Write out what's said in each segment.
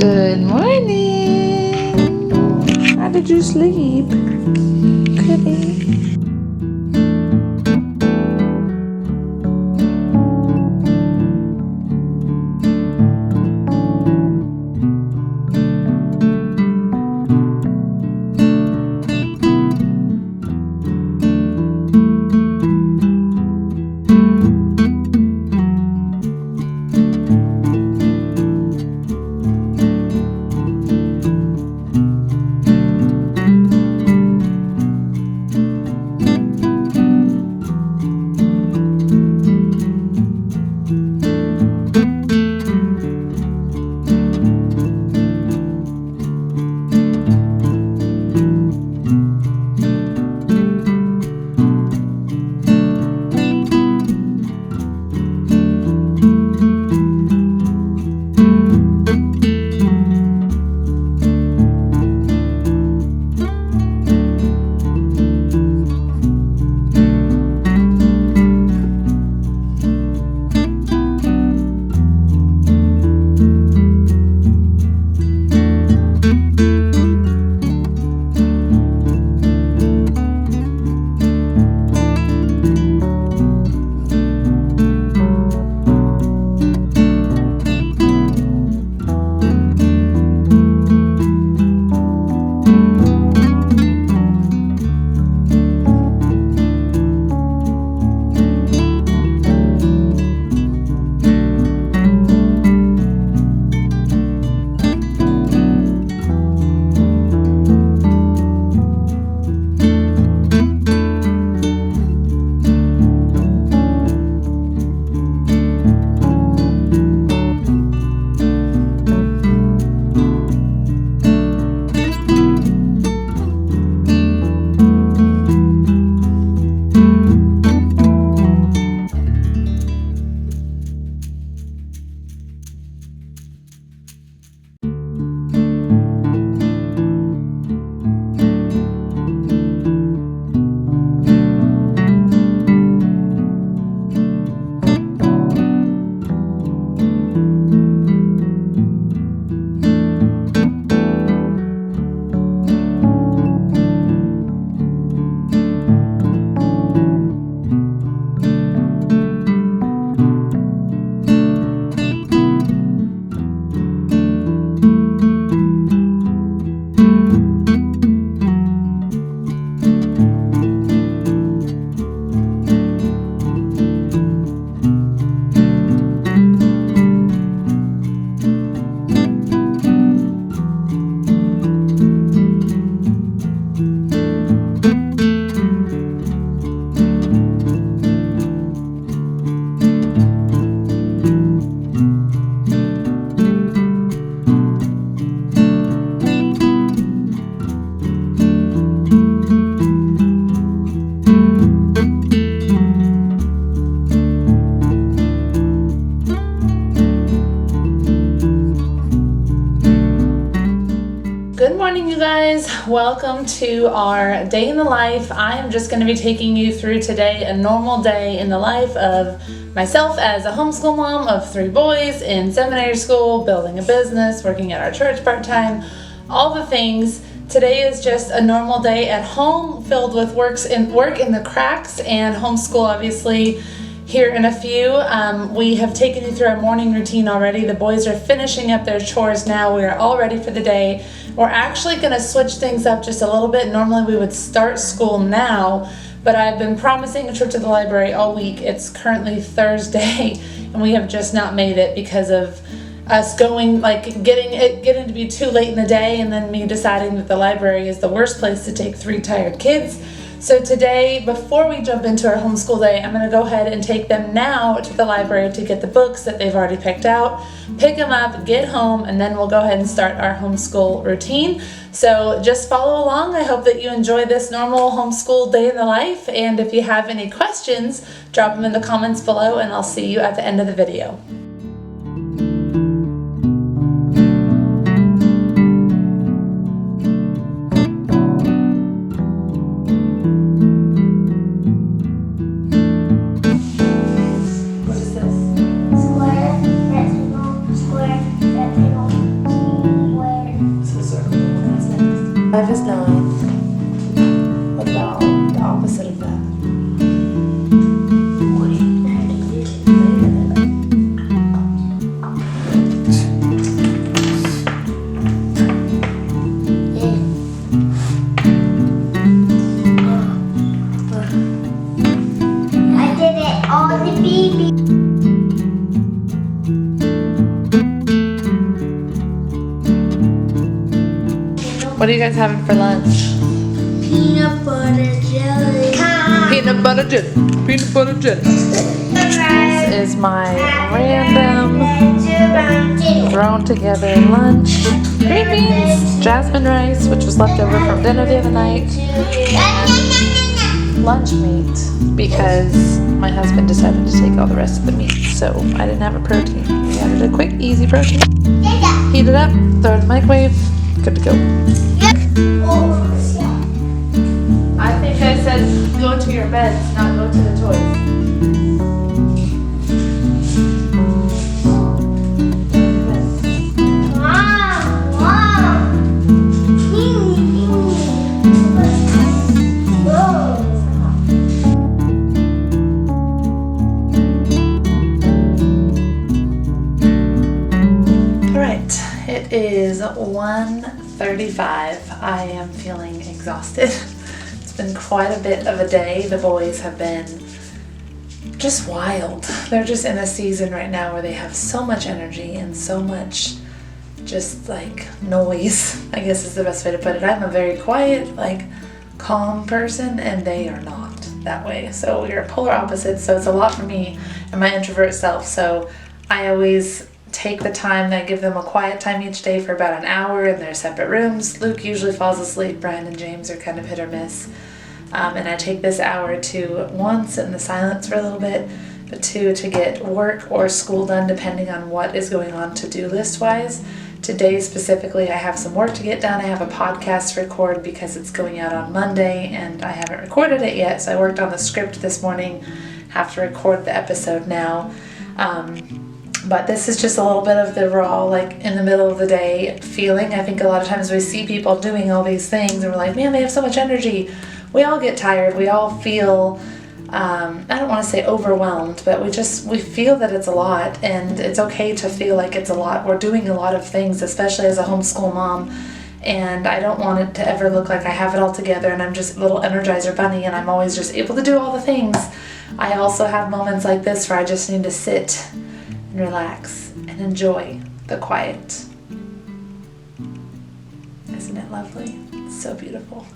Good morning. How did you sleep? Goody. morning, you guys. Welcome to our day in the life. I am just going to be taking you through today a normal day in the life of myself as a homeschool mom of 3 boys in seminary school, building a business, working at our church part-time, all the things. Today is just a normal day at home filled with work in the cracks and homeschool, obviously. Here in a few, we have taken you through our morning routine already. The boys are finishing up their chores now. We are all ready for the day. We're actually going to switch things up just a little bit. Normally we would start school now, but I've been promising a trip to the library all week. It's currently Thursday, and we have just not made it because of us getting to be too late in the day, and then me deciding that the library is the worst place to take 3 tired kids. So today, before we jump into our homeschool day, I'm going to go ahead and take them now to the library to get the books that they've already picked out, pick them up, get home, and then we'll go ahead and start our homeschool routine. So just follow along. I hope that you enjoy this normal homeschool day in the life, and if you have any questions, drop them in the comments below, and I'll see you at the end of the video. Life is 9. What about the opposite of that? I did it all the baby. What are you guys having for lunch? Peanut butter jelly. Peanut butter jelly. Peanut butter jelly. This is my random thrown together lunch. Green beans, jasmine rice, which was left over from dinner the other night, and lunch meat because my husband decided to take all the rest of the meat, so I didn't have a protein. We added a quick, easy protein. Heat it up, throw it in the microwave, good to go. I think I said go to your beds, not go to the toys. Alright, it is 1:35. I am feeling exhausted. It's been quite a bit of a day. The boys have been just wild. They're just in a season right now where they have so much energy and so much just like noise, I guess is the best way to put it. I'm a very quiet, like calm person, and they are not that way. So we are polar opposites, so it's a lot for me and my introvert self. So I always take the time. I give them a quiet time each day for about an hour in their separate rooms. Luke usually falls asleep. Brian and James are kind of hit or miss. And I take this hour to, 1, sit in the silence for a little bit, but 2, to get work or school done depending on what is going on to-do list-wise. Today specifically, I have some work to get done. I have a podcast to record because it's going out on Monday and I haven't recorded it yet. So I worked on the script this morning, have to record the episode now. But this is just a little bit of the raw, like in the middle of the day feeling. I think a lot of times we see people doing all these things and we're like, man, they have so much energy. We all get tired. We all feel, I don't want to say overwhelmed, but we feel that it's a lot, and it's okay to feel like it's a lot. We're doing a lot of things, especially as a homeschool mom, and I don't want it to ever look like I have it all together and I'm just a little Energizer bunny and I'm always just able to do all the things. I also have moments like this where I just need to sit and relax and enjoy the quiet. Isn't it lovely? It's so beautiful.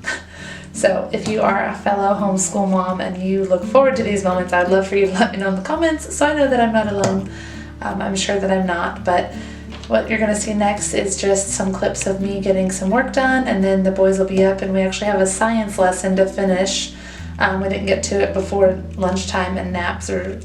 So if you are a fellow homeschool mom and you look forward to these moments, I'd love for you to let me know in the comments so I know that I'm not alone. I'm sure that I'm not, but what you're going to see next is just some clips of me getting some work done, and then the boys will be up and we actually have a science lesson to finish. We didn't get to it before lunchtime and naps or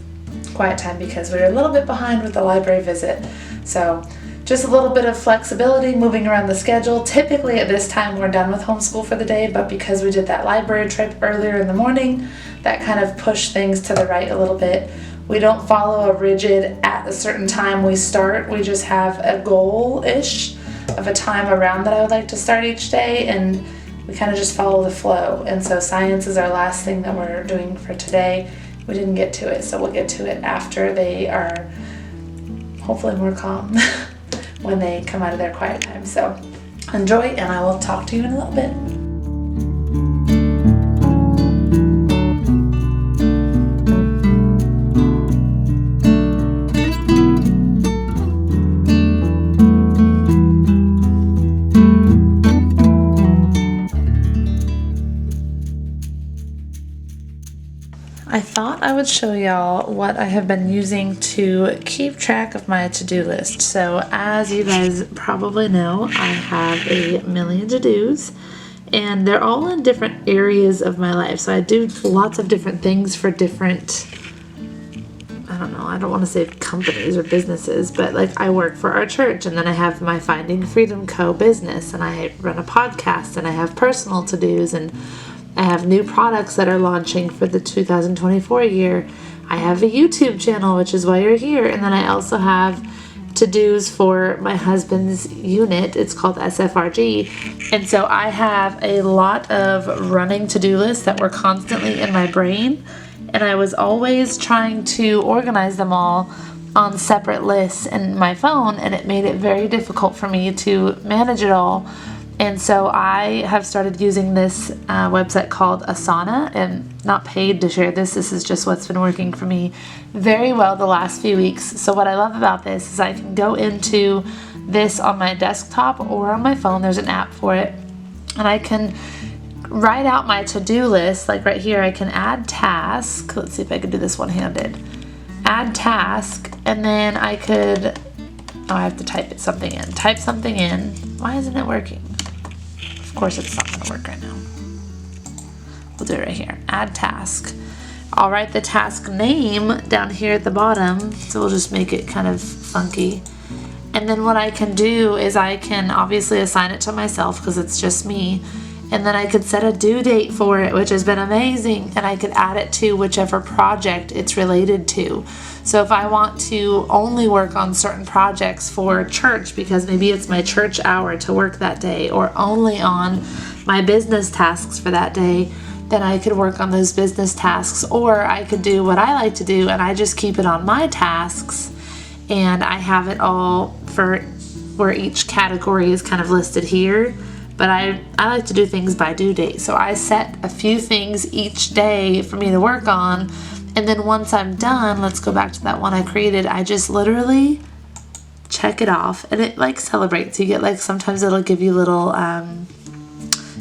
quiet time because we were a little bit behind with the library visit. So just a little bit of flexibility moving around the schedule. Typically at this time we're done with homeschool for the day, but because we did that library trip earlier in the morning, that kind of pushed things to the right a little bit. We don't follow a rigid at a certain time we start. We just have a goal-ish of a time around that I would like to start each day, and we kind of just follow the flow. And so science is our last thing that we're doing for today. We didn't get to it, so we'll get to it after they are hopefully more calm when they come out of their quiet time. So enjoy, and I will talk to you in a little bit. I thought I would show y'all what I have been using to keep track of my to-do list. So as you guys probably know, I have a million to-dos, and they're all in different areas of my life. So I do lots of different things for different, I don't want to say companies or businesses, but like I work for our church, and then I have my Finding Freedom Co. business, and I run a podcast, and I have personal to-dos, and I have new products that are launching for the 2024 year. I have a YouTube channel, which is why you're here. And then I also have to-dos for my husband's unit. It's called SFRG. And so I have a lot of running to-do lists that were constantly in my brain. And I was always trying to organize them all on separate lists in my phone. And it made it very difficult for me to manage it all. And so I have started using this website called Asana, and not paid to share this. This is just what's been working for me very well the last few weeks. So what I love about this is I can go into this on my desktop or on my phone. There's an app for it. And I can write out my to-do list. Like right here, I can add task. Let's see if I can do this one-handed. Add task, and then I could, I have to type something in. Type something in. Why isn't it working? Of course it's not going to work right now. We'll do it right here. Add task. I'll write the task name down here at the bottom, so we'll just make it kind of funky. And then what I can do is I can obviously assign it to myself because it's just me. And then I could set a due date for it, which has been amazing. And I could add it to whichever project it's related to. So if I want to only work on certain projects for church, because maybe it's my church hour to work that day, or only on my business tasks for that day, then I could work on those business tasks. Or I could do what I like to do, and I just keep it on my tasks, and I have it all for where each category is kind of listed here. But I like to do things by due date. So I set a few things each day for me to work on. And then once I'm done, let's go back to that one I created. I just literally check it off. And it like celebrates. You get like, sometimes it'll give you little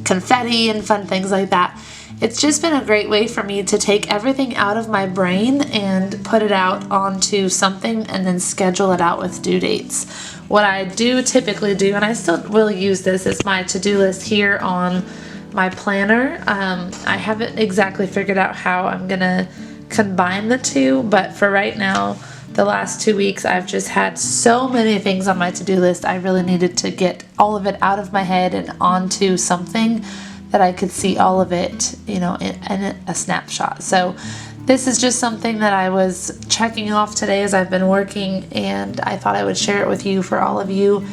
confetti and fun things like that. It's just been a great way for me to take everything out of my brain and put it out onto something and then schedule it out with due dates. What I do typically do, and I still will use this, is my to-do list here on my planner. I haven't exactly figured out how I'm going to combine the two, but for right now, the last 2 weeks, I've just had so many things on my to-do list. I really needed to get all of it out of my head and onto something that I could see all of it, in a snapshot. So this is just something that I was checking off today as I've been working, and I thought I would share it with you for all of you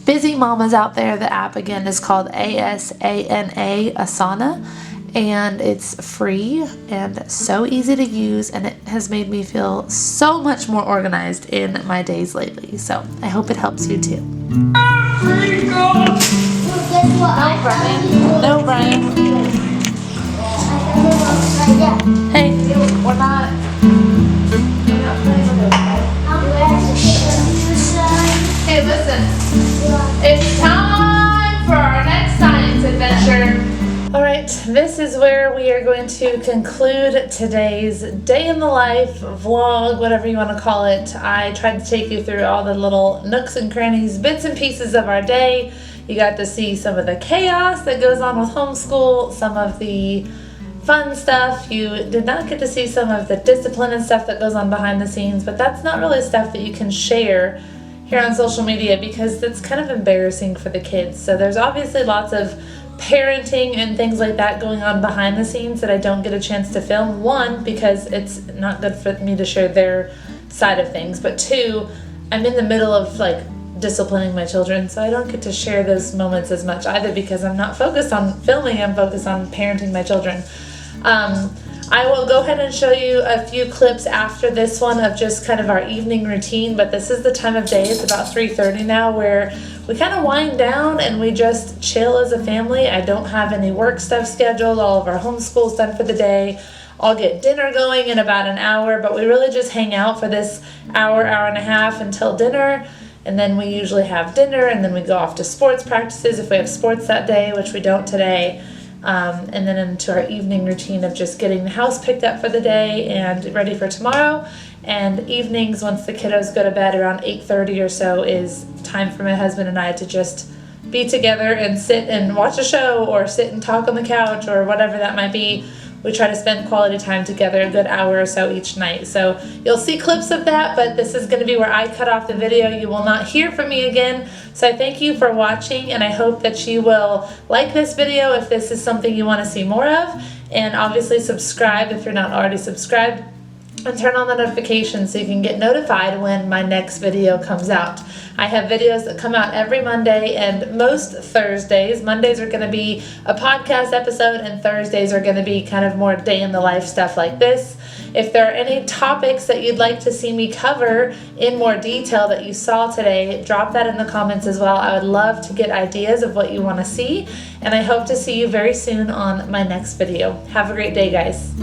busy mamas out there. The app again is called ASANA, Asana, and it's free and so easy to use, and it has made me feel so much more organized in my days lately. So I hope it helps you too. No, Brian. Hey, we're not playing with it. Hey, listen. It's time for our next science adventure. Alright, this is where we are going to conclude today's day in the life, vlog, whatever you want to call it. I tried to take you through all the little nooks and crannies, bits and pieces of our day. You got to see some of the chaos that goes on with homeschool, some of the fun stuff. You did not get to see some of the discipline and stuff that goes on behind the scenes, but that's not really stuff that you can share here on social media because it's kind of embarrassing for the kids. So there's obviously lots of parenting and things like that going on behind the scenes that I don't get a chance to film. One, because it's not good for me to share their side of things, but two, I'm in the middle of like disciplining my children, so I don't get to share those moments as much either because I'm not focused on filming, I'm focused on parenting my children. I will go ahead and show you a few clips after this one of just kind of our evening routine, but this is the time of day, it's about 3:30 now, where we kind of wind down and we just chill as a family. I don't have any work stuff scheduled, all of our homeschool's done for the day. I'll get dinner going in about an hour, but we really just hang out for this hour, hour and a half until dinner. And then we usually have dinner and then we go off to sports practices if we have sports that day, which we don't today. And then into our evening routine of just getting the house picked up for the day and ready for tomorrow. And evenings, once the kiddos go to bed around 8:30 or so, is time for my husband and I to just be together and sit and watch a show or sit and talk on the couch or whatever that might be. We try to spend quality time together, a good hour or so each night. So you'll see clips of that, but this is going to be where I cut off the video. You will not hear from me again. So I thank you for watching, and I hope that you will like this video if this is something you want to see more of. And obviously subscribe if you're not already subscribed. And turn on the notifications so you can get notified when my next video comes out. I have videos that come out every Monday and most Thursdays. Mondays are going to be a podcast episode and Thursdays are going to be kind of more day in the life stuff like this. If there are any topics that you'd like to see me cover in more detail that you saw today, drop that in the comments as well. I would love to get ideas of what you want to see, and I hope to see you very soon on my next video. Have a great day, guys.